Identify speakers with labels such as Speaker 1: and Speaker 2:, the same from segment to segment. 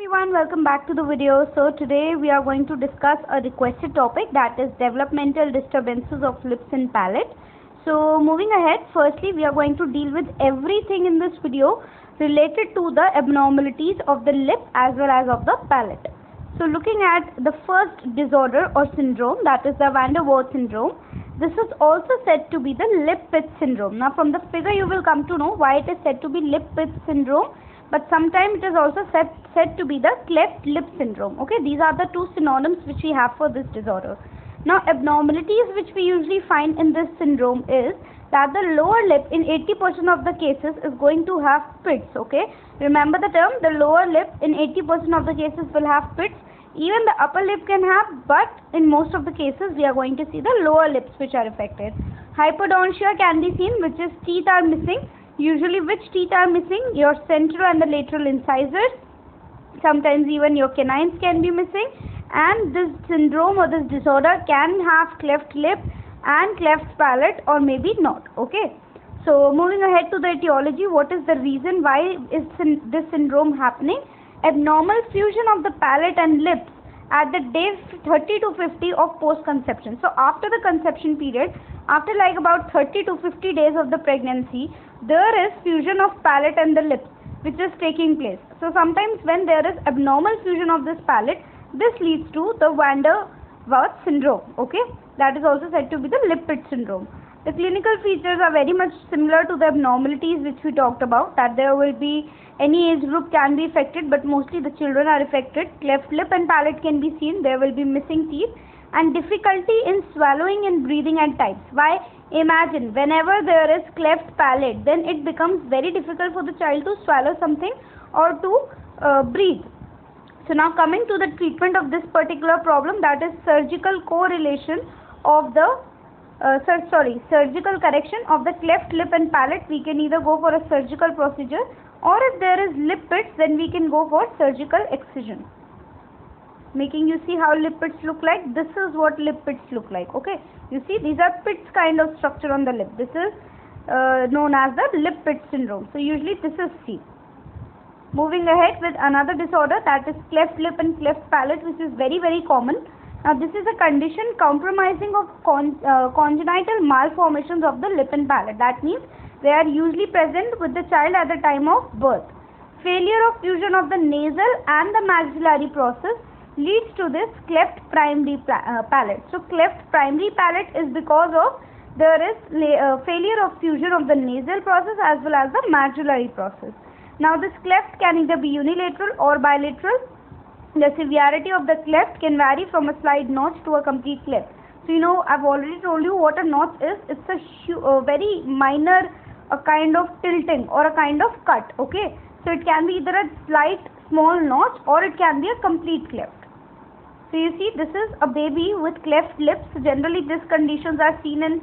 Speaker 1: everyone, welcome back to the video. So today we are going to discuss a requested topic, that is developmental disturbances of lips and palate. So moving ahead, firstly we are going to deal with everything in this video related to the abnormalities of the lip as well as of the palate. So looking at the first disorder or syndrome, that is the van der Waals syndrome. This is also said to be the lip-pit syndrome. Now from the figure you will come to know why it is said to be lip-pit syndrome, but sometimes it is also said to be the cleft lip syndrome. Okay, these are the two synonyms which we have for this disorder. Now abnormalities which we usually find in this syndrome is that the lower lip in 80% of the cases is going to have pits. Okay, remember the term, the lower lip in 80% of the cases will have pits. Even the upper lip can have, but in most of the cases we are going to see the lower lips which are affected. Hypodontia can be seen, which is teeth are missing. Usually which teeth are missing? Your central and the lateral incisors. Sometimes even your canines can be missing, and this syndrome or this disorder can have cleft lip and cleft palate, or maybe not. Okay, so moving ahead to the etiology, what is the reason why is this syndrome happening? Abnormal fusion of the palate and lips at the day 30 to 50 of post-conception. So after the conception period, after like about 30 to 50 days of the pregnancy, there is fusion of palate and the lips which is taking place. So sometimes when there is abnormal fusion of this palate, this leads to the van der Waals syndrome. Okay, that is also said to be the lip-pit syndrome. The clinical features are very much similar to the abnormalities which we talked about, that there will be any age group can be affected, but mostly the children are affected. Cleft lip and palate can be seen. There will be missing teeth and difficulty in swallowing and breathing at times. Why? Imagine whenever there is cleft palate, then it becomes very difficult for the child to swallow something or to breathe. So now coming to the treatment of this particular problem, that is surgical correlation of the surgical correction of the cleft lip and palate. We can either go for a surgical procedure, or if there is lip pits, then we can go for surgical excision. Making you see how lip pits look like. This is what lip pits look like. Okay, you see these are pits kind of structure on the lip. This is known as the lip pit syndrome. So usually this is seen. Moving ahead with another disorder, that is cleft lip and cleft palate, which is very common. Now this is a condition compromising of congenital malformations of the lip and palate. That means they are usually present with the child at the time of birth. Failure of fusion of the nasal and the maxillary process leads to this cleft primary palate. So cleft primary palate is because of there is failure of fusion of the nasal process as well as the maxillary process. Now this cleft can either be unilateral or bilateral. The severity of the cleft can vary from a slight notch to a complete cleft. So you know, I've already told you what a notch is. It's a very minor kind of tilting or a kind of cut. Okay, so it can be either a slight small notch or it can be a complete cleft. So you see, this is a baby with cleft lips. So generally these conditions are seen in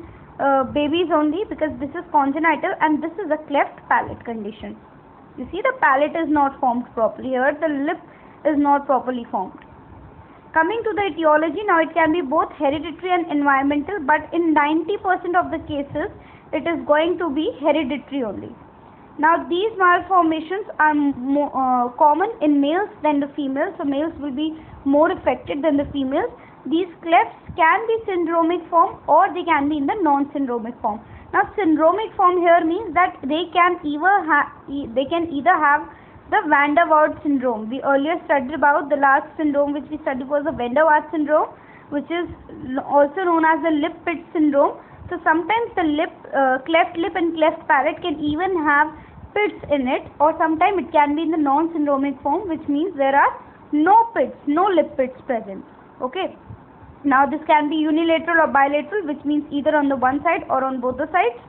Speaker 1: babies only, because this is congenital and this is a cleft palate condition. You see, the palate is not formed properly. Here the lip is not properly formed. Coming to the etiology, now it can be both hereditary and environmental, but in 90% of the cases it is going to be hereditary only. Now these malformations are more common in males than the females, so males will be more affected than the females. These clefts can be syndromic form or they can be in the non-syndromic form. Now syndromic form here means that they can either have the van der Waals syndrome. We earlier studied about the last syndrome which we studied was the van der Waals syndrome, which is also known as the lip pit syndrome. So sometimes the cleft lip and cleft palate can even have pits in it, or sometimes it can be in the non-syndromic form, which means there are no pits, no lip pits present. Okay. Now this can be unilateral or bilateral, which means either on the one side or on both the sides.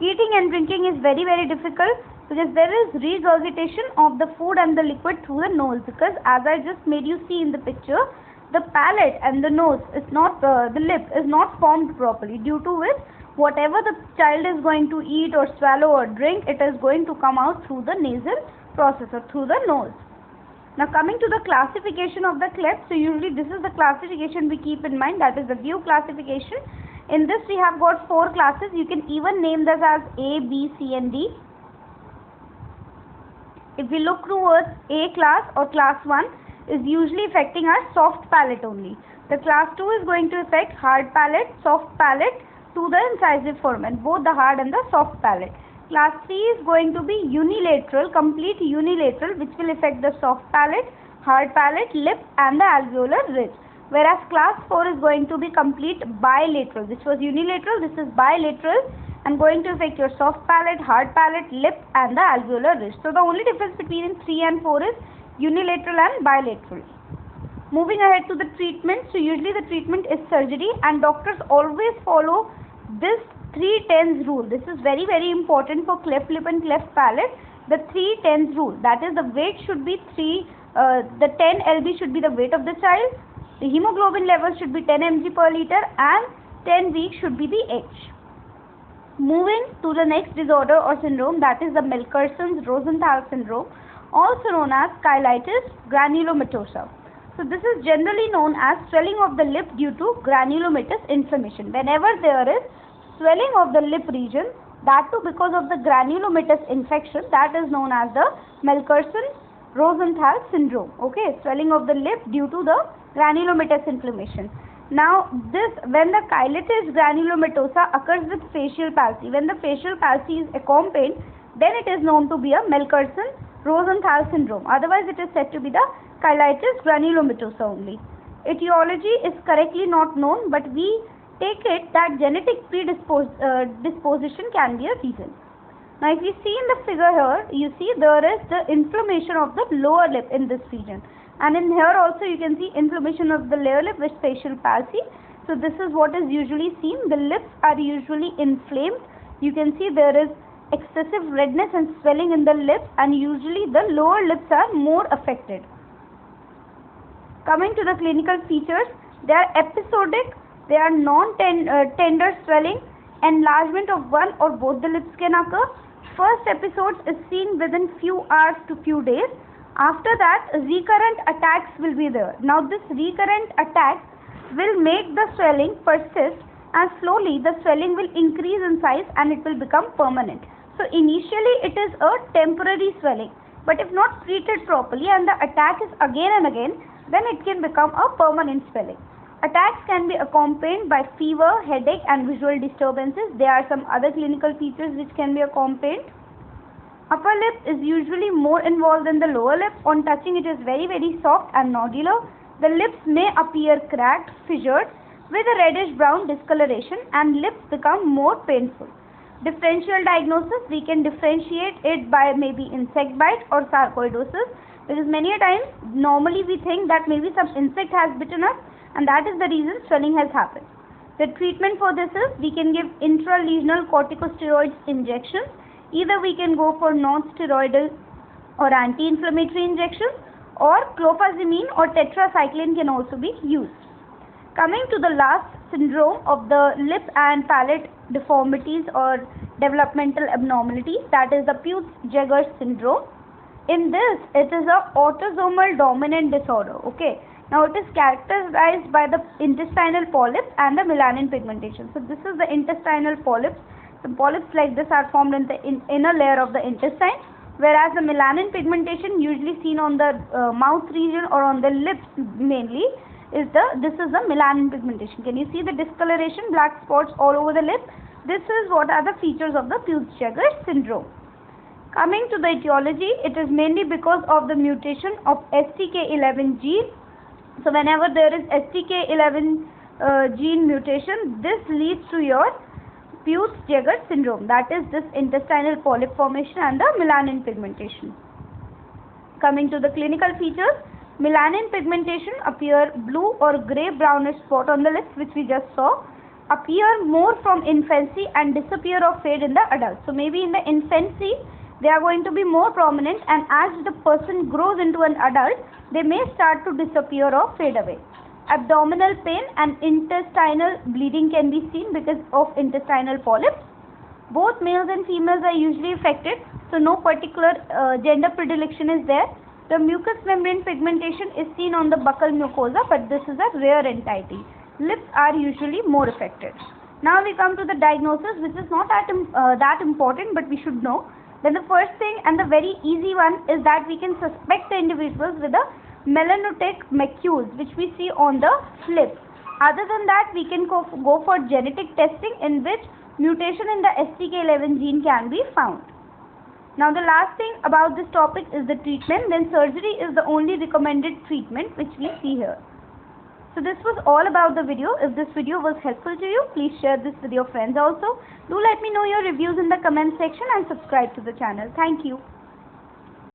Speaker 1: Eating and drinking is very difficult, because there is regurgitation of the food and the liquid through the nose, because as I just made you see in the picture, the palate and the nose is not, the lip is not formed properly, due to which whatever the child is going to eat or swallow or drink, it is going to come out through the nasal process or through the nose. Now coming to the classification of the cleft, so usually this is the classification we keep in mind, that is the view classification. In this we have got 4 classes. You can even name this as A, B, C and D. If we look towards A class or class 1 is usually affecting our soft palate only. The class 2 is going to affect hard palate, soft palate to the incisive foramen, both the hard and the soft palate. Class 3 is going to be unilateral, complete unilateral, which will affect the soft palate, hard palate, lip and the alveolar ridge. Whereas class 4 is going to be complete bilateral. This was unilateral, this is bilateral and going to affect your soft palate, hard palate, lip and the alveolar ridge. So the only difference between 3 and 4 is unilateral and bilateral. Moving ahead to the treatment. So usually the treatment is surgery and doctors always follow this 3/10 rule. This is very important for cleft lip and cleft palate. The 3/10 rule, that is the weight should be the 10 lb should be the weight of the child. The hemoglobin level should be 10 mg per liter and 10 weeks should be the age. Moving to the next disorder or syndrome, that is the Melkerson's-Rosenthal syndrome, also known as chylitis granulomatosa. So this is generally known as swelling of the lip due to granulomatous inflammation. Whenever there is swelling of the lip region, that too because of the granulomatous infection, that is known as the Melkerson's-Rosenthal syndrome. Okay, swelling of the lip due to the granulomatous inflammation. Now this, when the chylitis granulomatosa occurs with facial palsy, when the facial palsy is accompanied, then it is known to be a Melkerson's-Rosenthal syndrome. Otherwise it is said to be the chylitis granulomatosa only. Etiology is correctly not known, but we take it that genetic predisposition can be a reason. Now if you see in the figure here, you see there is the inflammation of the lower lip in this region. And in here also you can see inflammation of the lower lip with facial palsy. So this is what is usually seen. The lips are usually inflamed. You can see there is excessive redness and swelling in the lips, and usually the lower lips are more affected. Coming to the clinical features, they are episodic, they are non-tender swelling, enlargement of one or both the lips can occur. First episodes is seen within few hours to few days. After that, recurrent attacks will be there. Now this recurrent attack will make the swelling persist, and slowly the swelling will increase in size and it will become permanent. So initially it is a temporary swelling, but if not treated properly and the attack is again and again, then it can become a permanent swelling. Attacks can be accompanied by fever, headache and visual disturbances. There are some other clinical features which can be accompanied. Upper lip is usually more involved than the lower lip. On touching it is very soft and nodular. The lips may appear cracked, fissured with a reddish brown discoloration, and lips become more painful. Differential diagnosis, we can differentiate it by maybe insect bite or sarcoidosis, because many a times normally we think that maybe some insect has bitten us and that is the reason swelling has happened. The treatment for this is we can give intralesional corticosteroids injections. Either we can go for non-steroidal or anti-inflammatory injections, or clofazimine or tetracycline can also be used. Coming to the last syndrome of the lip and palate deformities or developmental abnormalities, that is the Peutz-Jeghers syndrome. In this, it is a autosomal dominant disorder. Okay. Now it is characterized by the intestinal polyps and the melanin pigmentation. So this is the intestinal polyps. The polyps like this are formed in the inner layer of the intestine, whereas the melanin pigmentation usually seen on the mouth region or on the lips mainly is this is the melanin pigmentation. Can you see the discoloration, black spots all over the lip? This is what are the features of the Peutz-Jeghers syndrome. Coming to the etiology, it is mainly because of the mutation of STK11 gene. So whenever there is STK11 gene mutation, this leads to your Peutz-Jeghers syndrome, that is this intestinal polyp formation and the melanin pigmentation. Coming to the clinical features, melanin pigmentation appear blue or grey brownish spot on the lips, which we just saw, appear more from infancy and disappear or fade in the adult. So maybe in the infancy they are going to be more prominent, and as the person grows into an adult, they may start to disappear or fade away. Abdominal pain and intestinal bleeding can be seen because of intestinal polyps. Both males and females are usually affected, so no particular gender predilection is there. The mucous membrane pigmentation is seen on the buccal mucosa, but this is a rare entity. Lips are usually more affected. Now we come to the diagnosis, which is not that important, but we should know. Then the first thing and the very easy one is that we can suspect the individuals with a melanotic macules, which we see on the flip. Other than that, we can go for genetic testing, in which mutation in the STK11 gene can be found. Now the last thing about this topic is the treatment. Then surgery is the only recommended treatment which we see here. So this was all about the video. If this video was helpful to you, please share this with your friends also. Do let me know your reviews in the comment section and subscribe to the channel. Thank you.